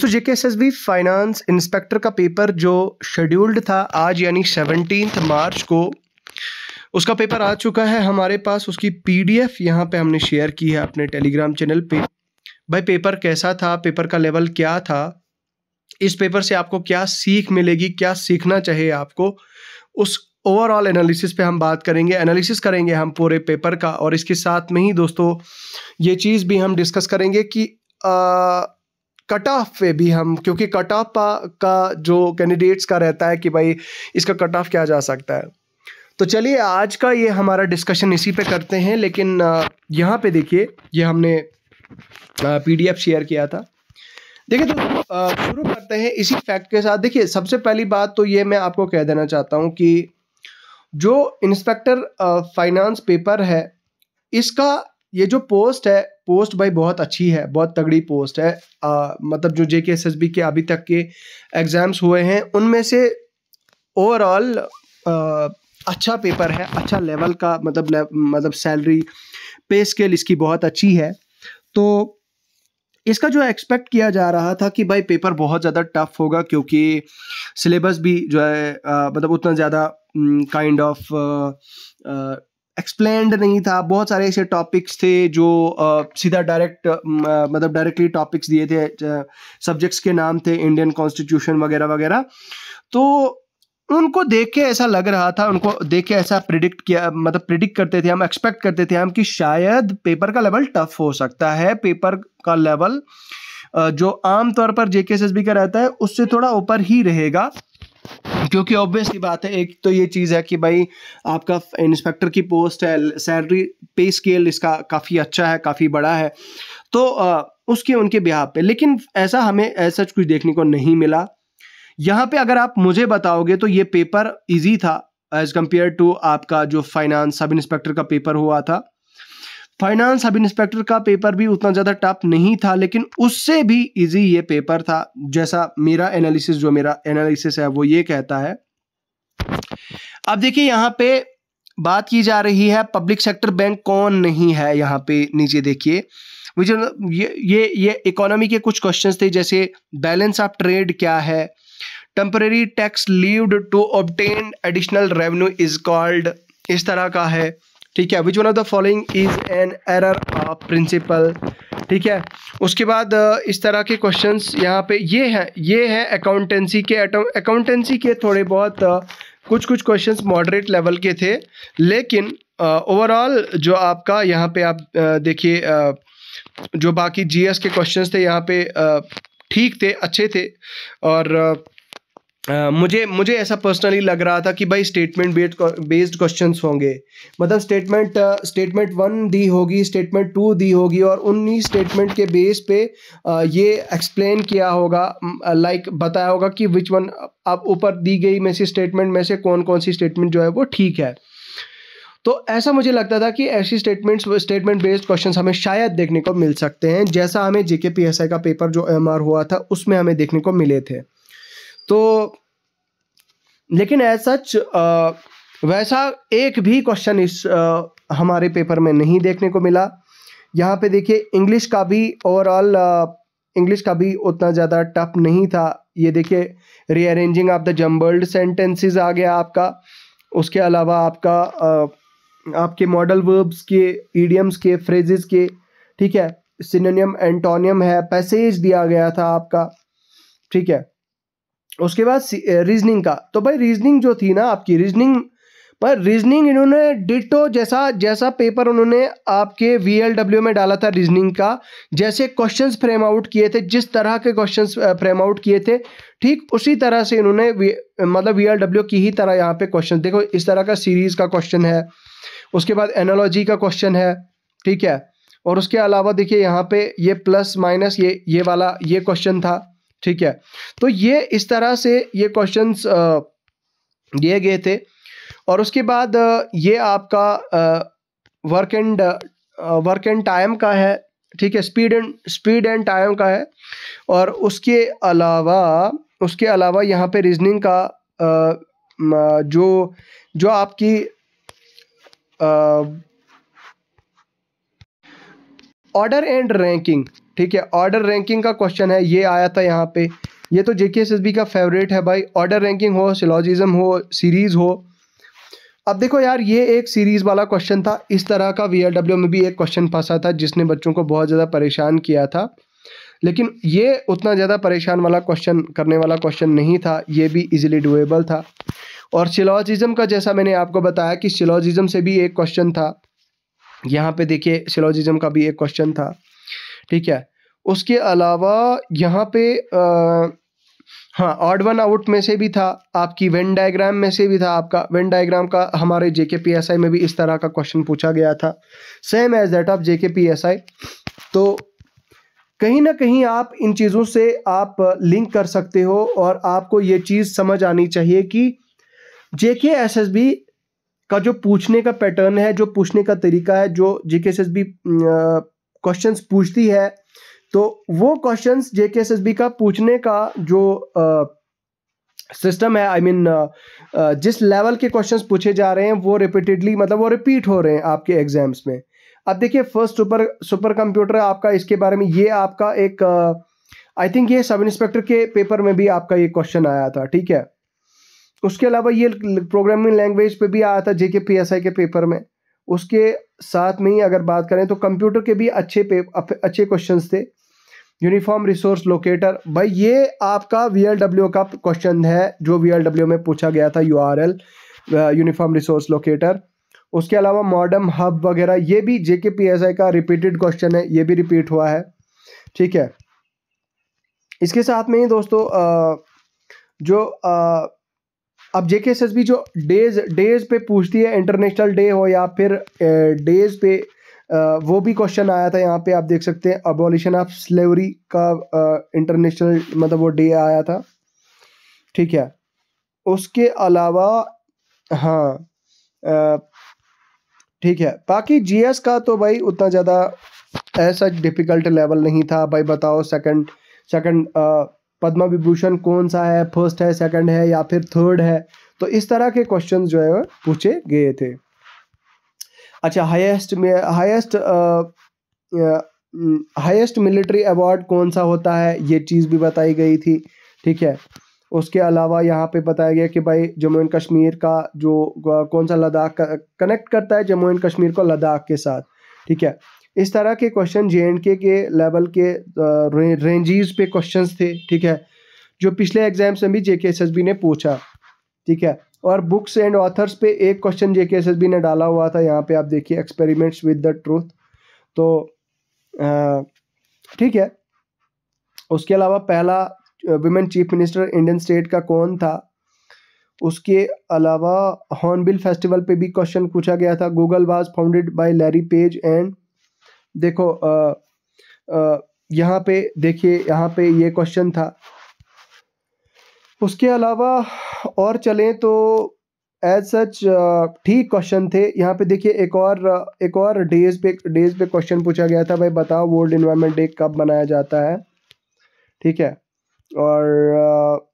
दोस्तों JKSSB finance inspector का paper जो शेड्यूल्ड था आज यानी 17 मार्च को, उसका पेपर आ चुका है हमारे पास। उसकी पीडीएफ यहाँ पे हमने शेयर की है अपने टेलीग्राम चैनल पे। भाई पेपर कैसा था, पेपर का लेवल क्या था, इस पेपर से आपको क्या सीख मिलेगी, क्या सीखना चाहिए आपको, उस ओवरऑल एनालिसिस पे हम बात करेंगे। एनालिसिस करेंगे हम पूरे पेपर का, और इसके साथ में ही दोस्तों ये चीज़ भी हम डिस्कस करेंगे कि कट ऑफ पे भी हम, क्योंकि कट ऑफ का जो कैंडिडेट्स का रहता है कि भाई इसका कट ऑफ क्या जा सकता है। तो चलिए आज का ये हमारा डिस्कशन इसी पे करते हैं। लेकिन यहाँ पे देखिए, ये हमने पीडीएफ शेयर किया था। देखिए तो शुरू करते हैं इसी फैक्ट के साथ। देखिए सबसे पहली बात तो ये मैं आपको कह देना चाहता हूँ कि जो इंस्पेक्टर फाइनेंस पेपर है, इसका ये जो पोस्ट है, पोस्ट भाई बहुत अच्छी है, बहुत तगड़ी पोस्ट है। मतलब जो जेकेएसएसबी के अभी तक के एग्ज़ाम्स हुए हैं उनमें से ओवरऑल अच्छा पेपर है, अच्छा लेवल का, मतलब सैलरी पे स्केल इसकी बहुत अच्छी है। तो इसका जो एक्सपेक्ट किया जा रहा था कि भाई पेपर बहुत ज़्यादा टफ होगा, क्योंकि सिलेबस भी जो है मतलब उतना ज़्यादा काइंड ऑफ एक्सप्लेन्ड नहीं था। बहुत सारे ऐसे टॉपिक्स थे जो सीधा मतलब डायरेक्टली टॉपिक्स दिए थे, सब्जेक्ट्स के नाम थे इंडियन कॉन्स्टिट्यूशन वगैरह वगैरह। तो उनको देख के ऐसा लग रहा था, उनको देख के ऐसा प्रिडिक्ट करते थे हम, एक्सपेक्ट करते थे हम कि शायद पेपर का लेवल टफ हो सकता है। पेपर का लेवल जो आम तौर पर जेकेएसएसबी का रहता है उससे थोड़ा ऊपर ही रहेगा, क्योंकि ऑब्वियसली बात है, एक तो ये चीज़ है कि भाई आपका इंस्पेक्टर की पोस्ट है, सैलरी पे स्केल इसका काफ़ी अच्छा है, काफ़ी बड़ा है, तो उसके उनके बिहाफ पे। लेकिन ऐसा हमें ऐसा कुछ देखने को नहीं मिला। यहाँ पे अगर आप मुझे बताओगे तो ये पेपर इजी था एज कंपेयर टू आपका जो फाइनेंस सब इंस्पेक्टर का पेपर हुआ था। फाइनेंस सब इंस्पेक्टर का पेपर भी उतना ज़्यादा टफ नहीं था, लेकिन उससे भी इजी ये पेपर था, जैसा मेरा एनालिसिस है वो ये कहता है। अब देखिए यहाँ पे बात की जा रही है पब्लिक सेक्टर बैंक कौन नहीं है। यहाँ पे नीचे देखिए ये इकोनॉमी के कुछ क्वेश्चंस थे, जैसे बैलेंस ऑफ ट्रेड क्या है, temporary tax levied to obtain additional revenue is called, इस तरह का है, ठीक है। Which one of the following is an error of principle, ठीक है। उसके बाद इस तरह के क्वेश्चंस यहाँ पे ये है अकाउंटेंसी के थोड़े बहुत कुछ क्वेश्चंस मॉडरेट लेवल के थे, लेकिन ओवरऑल जो आपका यहाँ पे आप देखिए जो बाकी जीएस के क्वेश्चंस थे यहाँ पे ठीक थे, अच्छे थे। और मुझे ऐसा पर्सनली लग रहा था कि भाई स्टेटमेंट बेस्ड क्वेश्चंस होंगे, मतलब स्टेटमेंट 1 दी होगी, स्टेटमेंट 2 दी होगी, और उन्हीं स्टेटमेंट के बेस पे ये एक्सप्लेन किया होगा, लाइक बताया होगा कि विच वन अब ऊपर दी गई में से स्टेटमेंट में से कौन कौन सी स्टेटमेंट जो है वो ठीक है। तो ऐसा मुझे लगता था कि ऐसी स्टेटमेंट बेस्ड क्वेश्चंस हमें शायद देखने को मिल सकते हैं, जैसा हमें जेकेपीएसआई का पेपर जो एमआर हुआ था उसमें हमें देखने को मिले थे। तो लेकिन एज सच वैसा एक भी क्वेश्चन इस हमारे पेपर में नहीं देखने को मिला। यहाँ पे देखिए इंग्लिश का भी ओवरऑल इंग्लिश का भी उतना ज़्यादा टफ नहीं था। ये देखिए rearranging of the jumbled sentences आ गया आपका। उसके अलावा आपका आपके मॉडल वर्ब्स के, इडियम्स के, फ्रेजेस के, ठीक है, सिनोनिम एंटोनियम है, पैसेज दिया गया था आपका, ठीक है। उसके बाद रीजनिंग का, तो भाई रीजनिंग जो थी ना आपकी, रीजनिंग इन्होंने डिटो जैसा पेपर उन्होंने आपके वीएलडब्ल्यू में डाला था रीजनिंग का, जैसे क्वेश्चंस फ्रेम आउट किए थे, जिस तरह के क्वेश्चंस फ्रेम आउट किए थे, ठीक उसी तरह से इन्होंने मतलब वीएलडब्ल्यू की ही तरह यहाँ पे क्वेश्चन देखो, इस तरह का सीरीज का क्वेश्चन है। उसके बाद एनालॉजी का क्वेश्चन है, ठीक है। और उसके अलावा देखिए यहाँ पे ये प्लस माइनस ये वाला ये क्वेश्चन था, ठीक है। तो ये इस तरह से ये क्वेश्चंस दिए गए थे। और उसके बाद ये आपका वर्क एंड टाइम का है, ठीक है, स्पीड एंड टाइम का है। और उसके अलावा यहाँ पे रीजनिंग का जो आपकी ऑर्डर एंड रैंकिंग, ठीक है, ऑर्डर रैंकिंग का क्वेश्चन है, ये आया था यहाँ पे। ये तो जेकेएसएसबी का फेवरेट है भाई, ऑर्डर रैंकिंग हो, सिलोजिज्म हो, सीरीज हो। अब देखो यार, ये एक सीरीज वाला क्वेश्चन था। इस तरह का वीएलडब्ल्यू में भी एक क्वेश्चन फंसा था जिसने बच्चों को बहुत ज़्यादा परेशान किया था, लेकिन ये उतना ज़्यादा परेशान वाला क्वेश्चन करने वाला क्वेश्चन नहीं था, ये भी इजीली डुएबल था। और सिलोजिज्म का जैसा मैंने आपको बताया कि सिलोजिज्म से भी एक क्वेश्चन था, यहाँ पे देखिए सिलोजिज्म का भी एक क्वेश्चन था, ठीक है। उसके अलावा यहाँ पे हाँ, ऑड वन आउट में से भी था, आपकी वेन डायग्राम में से भी था। आपका वेन डायग्राम का हमारे जेकेपीएसआई में भी इस तरह का क्वेश्चन पूछा गया था, सेम एज दैट ऑफ जेकेपीएसआई। तो कहीं ना कहीं आप इन चीज़ों से आप लिंक कर सकते हो, और आपको ये चीज़ समझ आनी चाहिए कि जेकेएसएसबी का जो पूछने का पैटर्न है, जो पूछने का तरीका है, जो जेकेएसएसबी क्वेश्चंस पूछती है, तो वो क्वेश्चंस जेकेएसएसबी का पूछने का जो सिस्टम है, आई मीन जिस लेवल के क्वेश्चंस पूछे जा रहे हैं वो रिपीटेडली, मतलब वो रिपीट हो रहे हैं आपके एग्जाम्स में। अब देखिए फर्स्ट सुपर कंप्यूटर आपका, इसके बारे में ये आपका एक आई थिंक ये सब इंस्पेक्टर के पेपर में भी आपका ये क्वेश्चन आया था, ठीक है। उसके अलावा ये प्रोग्रामिंग लैंग्वेज पे भी आया था जेकेपीएसआई के पेपर में। उसके साथ में ही अगर बात करें तो कंप्यूटर के भी अच्छे क्वेश्चंस थे। यूनिफॉर्म रिसोर्स लोकेटर, भाई ये आपका वीएलडब्ल्यू का क्वेश्चन है जो वीएलडब्ल्यू में पूछा गया था, यूआरएल यूनिफॉर्म रिसोर्स लोकेटर। उसके अलावा मॉडर्न हब वगैरह, ये भी जेकेपीएसआई का रिपीटेड क्वेश्चन है, ये भी रिपीट हुआ है, ठीक है। इसके साथ में ही दोस्तों जो अब जेकेएसएसबी जो डेज पे पूछती है, इंटरनेशनल डे हो या फिर डेज पे, वो भी क्वेश्चन आया था। यहाँ पे आप देख सकते हैं अबॉलिशन ऑफ स्लेवरी का इंटरनेशनल मतलब वो डे आया था, ठीक है। उसके अलावा हाँ ठीक है, बाकी जीएस का तो भाई उतना ज़्यादा ऐसा डिफिकल्ट लेवल नहीं था। भाई बताओ सेकंड पद्म विभूषण कौन सा है, फर्स्ट है, सेकंड है या फिर थर्ड है, तो इस तरह के क्वेश्चन जो है पूछे गए थे। अच्छा, हाईएस्ट मिलिट्री अवार्ड कौन सा होता है, ये चीज़ भी बताई गई थी, ठीक है। उसके अलावा यहाँ पे बताया गया कि भाई जम्मू एंड कश्मीर का जो कौन सा लद्दाख कनेक्ट करता है जम्मू एंड कश्मीर को लद्दाख के साथ, ठीक है। इस तरह के क्वेश्चन जेएंडके के लेवल के रेंजीज पे क्वेश्चंस थे, ठीक है, जो पिछले एग्जाम्स में भी जेकेएसएसबी ने पूछा, ठीक है। और बुक्स एंड ऑथर्स पे एक क्वेश्चन जेकेएसएसबी ने डाला हुआ था, यहाँ पे आप देखिए एक्सपेरिमेंट्स विद द ट्रूथ, तो ठीक है। उसके अलावा पहला women chief minister Indian state का कौन था। उसके अलावा हॉर्नबिल फेस्टिवल पे भी क्वेश्चन पूछा गया था, Google was founded by Larry page and, देखो यहाँ पे देखिए, यहाँ पे ये क्वेश्चन था। उसके अलावा और चलें तो एज सच ठीक क्वेश्चन थे। यहाँ पे देखिए एक और डेज पे क्वेश्चन पूछा गया था, भाई बताओ वर्ल्ड एनवायरनमेंट डे कब मनाया जाता है, ठीक है। और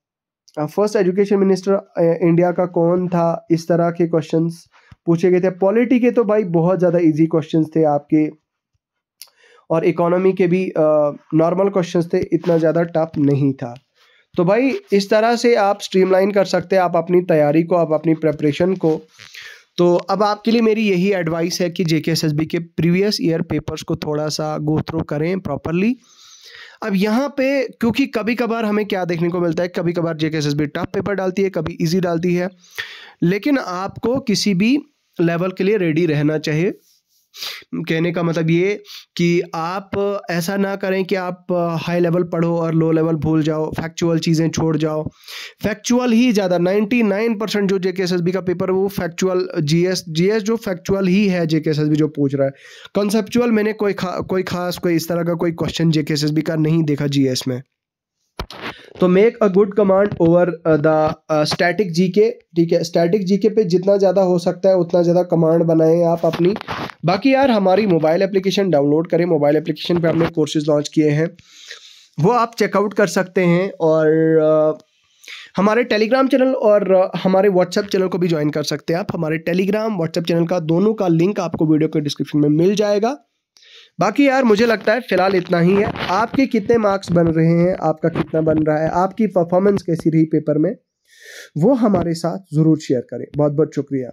फर्स्ट एजुकेशन मिनिस्टर इंडिया का कौन था, इस तरह के क्वेश्चंस पूछे गए थे। पॉलिटी के तो भाई बहुत ज़्यादा इजी क्वेश्चंस थे आपके, और इकोनॉमी के भी नॉर्मल क्वेश्चंस थे, इतना ज़्यादा टफ नहीं था। तो भाई इस तरह से आप स्ट्रीमलाइन कर सकते हैं आप अपनी तैयारी को, आप अपनी प्रेपरेशन को। तो अब आपके लिए मेरी यही एडवाइस है कि जेकेएसएसबी के प्रीवियस ईयर पेपर्स को थोड़ा सा गो थ्रू करें प्रॉपरली। अब यहाँ पे क्योंकि कभी कभार हमें क्या देखने को मिलता है, कभी कभार जेकेएसएसबी टफ पेपर डालती है, कभी इजी डालती है, लेकिन आपको किसी भी लेवल के लिए रेडी रहना चाहिए। कहने का मतलब ये कि आप ऐसा ना करें कि आप हाई लेवल पढ़ो और लो लेवल भूल जाओ, फैक्चुअल चीज़ें छोड़ जाओ। फैक्चुअल ही ज़्यादा 99% जो जेकेएसएसबी का पेपर है वो फैक्चुअल, जीएस जो फैक्चुअल ही है जेकेएसएसबी जो पूछ रहा है। कॉन्सेप्चुअल मैंने कोई खास कोई इस तरह का कोई क्वेश्चन जेकेएसएसबी का नहीं देखा जीएस में। तो make a good command over the static GK, ठीक है। स्टैटिक जीके पे जितना ज़्यादा हो सकता है उतना ज़्यादा कमांड बनाएं आप अपनी। बाकी यार हमारी मोबाइल एप्लीकेशन डाउनलोड करें, मोबाइल एप्लीकेशन पे हमने कोर्सेज लॉन्च किए हैं, वो आप चेकआउट कर सकते हैं। और हमारे टेलीग्राम चैनल और हमारे व्हाट्सएप चैनल को भी ज्वाइन कर सकते हैं आप। हमारे टेलीग्राम व्हाट्सएप चैनल का दोनों का लिंक आपको वीडियो के डिस्क्रिप्शन में मिल जाएगा। बाकी यार मुझे लगता है फिलहाल इतना ही है। आपके कितने मार्क्स बन रहे हैं, आपका कितना बन रहा है, आपकी परफॉर्मेंस कैसी रही पेपर में, वो हमारे साथ ज़रूर शेयर करें। बहुत बहुत शुक्रिया।